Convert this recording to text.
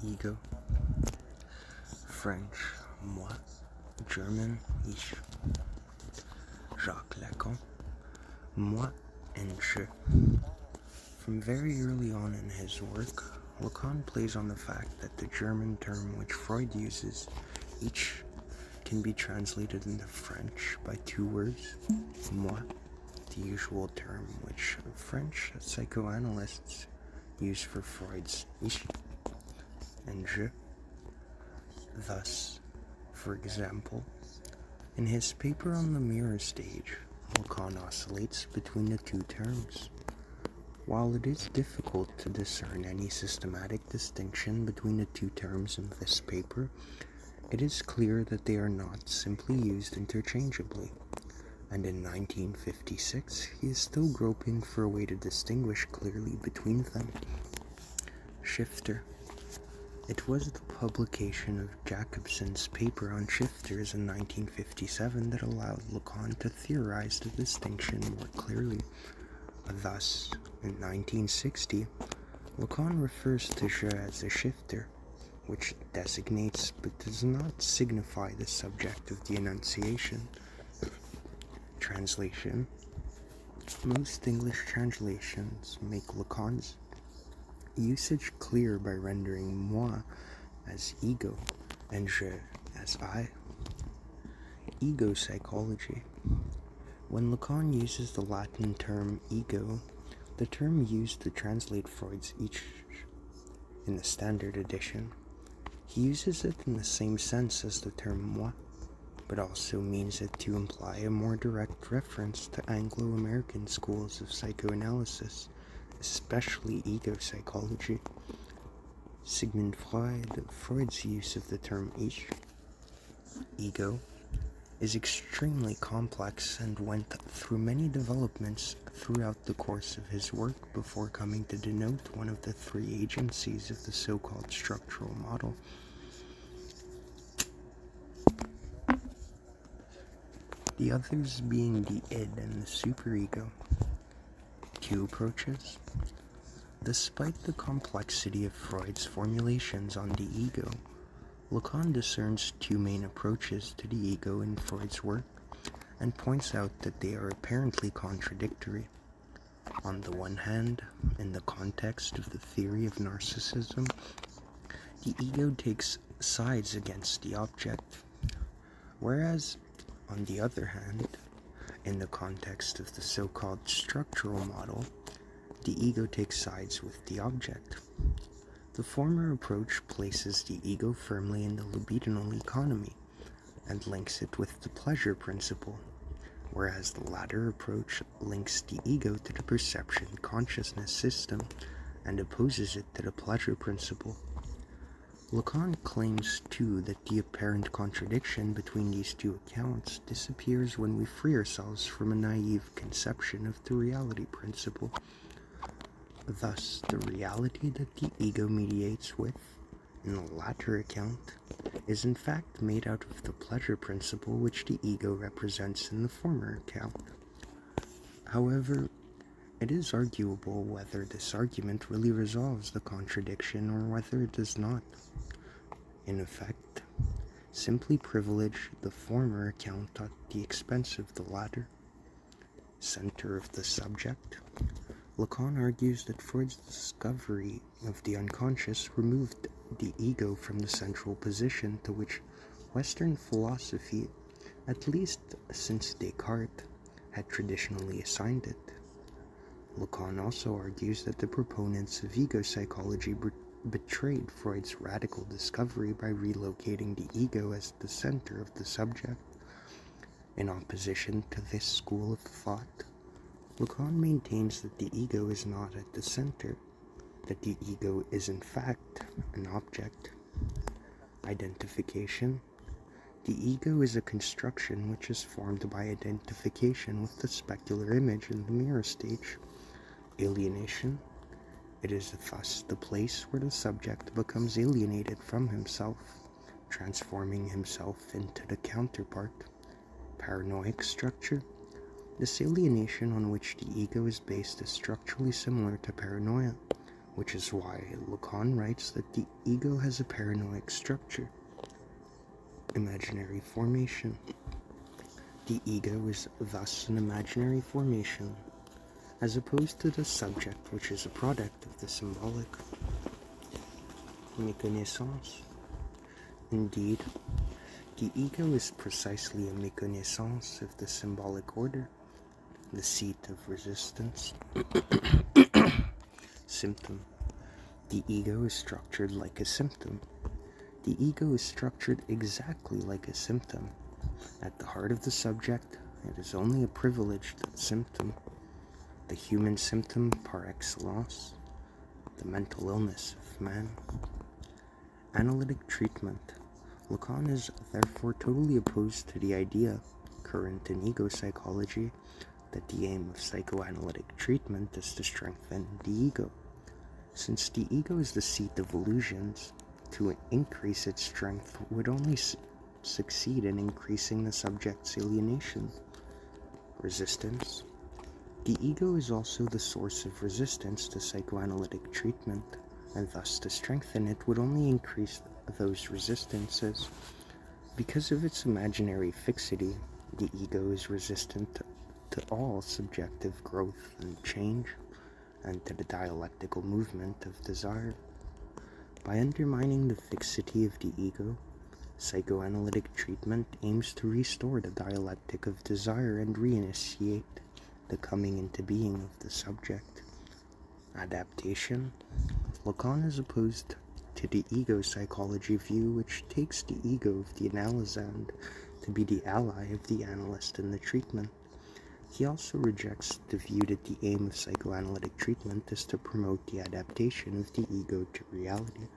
ego, French, moi, German, ich, Jacques Lacan, moi and je. From very early on in his work, Lacan plays on the fact that the German term which Freud uses, ich, can be translated into French by two words, moi, the usual term which French psychoanalysts use for Freud's ich, and je. Thus, for example, in his paper on the mirror stage, Lacan oscillates between the two terms. While it is difficult to discern any systematic distinction between the two terms in this paper, it is clear that they are not simply used interchangeably, and in 1956 he is still groping for a way to distinguish clearly between them. Shifter. It was the publication of Jacobson's paper on shifters in 1957 that allowed Lacan to theorize the distinction more clearly. Thus, in 1960, Lacan refers to je as a shifter, which designates but does not signify the subject of the enunciation. Translation. Most English translations make Lacan's usage clear by rendering moi as ego and je as I. Ego psychology. When Lacan uses the Latin term ego, the term used to translate Freud's ich in the standard edition, he uses it in the same sense as the term moi, but also means it to imply a more direct reference to Anglo-American schools of psychoanalysis, especially ego psychology. Sigmund Freud's use of the term ich, ego, is extremely complex and went through many developments throughout the course of his work before coming to denote one of the three agencies of the so-called structural model. The others being the id and the superego. Two approaches. Despite the complexity of Freud's formulations on the ego, Lacan discerns two main approaches to the ego in Freud's work and points out that they are apparently contradictory. On the one hand, in the context of the theory of narcissism, the ego takes sides against the object, whereas, on the other hand, in the context of the so-called structural model, the ego takes sides with the object. The former approach places the ego firmly in the libidinal economy and links it with the pleasure principle, whereas the latter approach links the ego to the perception consciousness system and opposes it to the pleasure principle. Lacan claims, too, that the apparent contradiction between these two accounts disappears when we free ourselves from a naive conception of the reality principle. Thus, the reality that the ego mediates with, in the latter account, is in fact made out of the pleasure principle which the ego represents in the former account. However, it is arguable whether this argument really resolves the contradiction or whether it does not. In effect, simply privilege the former account at the expense of the latter. Center of the subject. Lacan argues that Freud's discovery of the unconscious removed the ego from the central position to which Western philosophy, at least since Descartes, had traditionally assigned it. Lacan also argues that the proponents of ego psychology betrayed Freud's radical discovery by relocating the ego as the center of the subject. In opposition to this school of thought, Lacan maintains that the ego is not at the center, that the ego is in fact an object. Identification. The ego is a construction which is formed by identification with the specular image in the mirror stage. Alienation. It is thus the place where the subject becomes alienated from himself, transforming himself into the counterpart. Paranoid structure. This alienation on which the ego is based is structurally similar to paranoia, which is why Lacan writes that the ego has a paranoid structure, imaginary formation. The ego is thus an imaginary formation, as opposed to the subject, which is a product of the symbolic. Méconnaissance. Indeed, the ego is precisely a méconnaissance of the symbolic order, the seat of resistance. Symptom. The ego is structured like a symptom. The ego is structured exactly like a symptom. At the heart of the subject, it is only a privileged symptom, the human symptom par excellence, the mental illness of man. Analytic treatment. Lacan is therefore totally opposed to the idea, current in ego psychology, that the aim of psychoanalytic treatment is to strengthen the ego. Since the ego is the seat of illusions, to increase its strength would only succeed in increasing the subject's alienation. Resistance. The ego is also the source of resistance to psychoanalytic treatment, and thus to strengthen it would only increase those resistances. Because of its imaginary fixity, the ego is resistant to all subjective growth and change, and to the dialectical movement of desire. By undermining the fixity of the ego, psychoanalytic treatment aims to restore the dialectic of desire and reinitiate the coming into being of the subject. Adaptation. Lacan is opposed to the ego psychology view, which takes the ego of the analysand to be the ally of the analyst in the treatment. He also rejects the view that the aim of psychoanalytic treatment is to promote the adaptation of the ego to reality.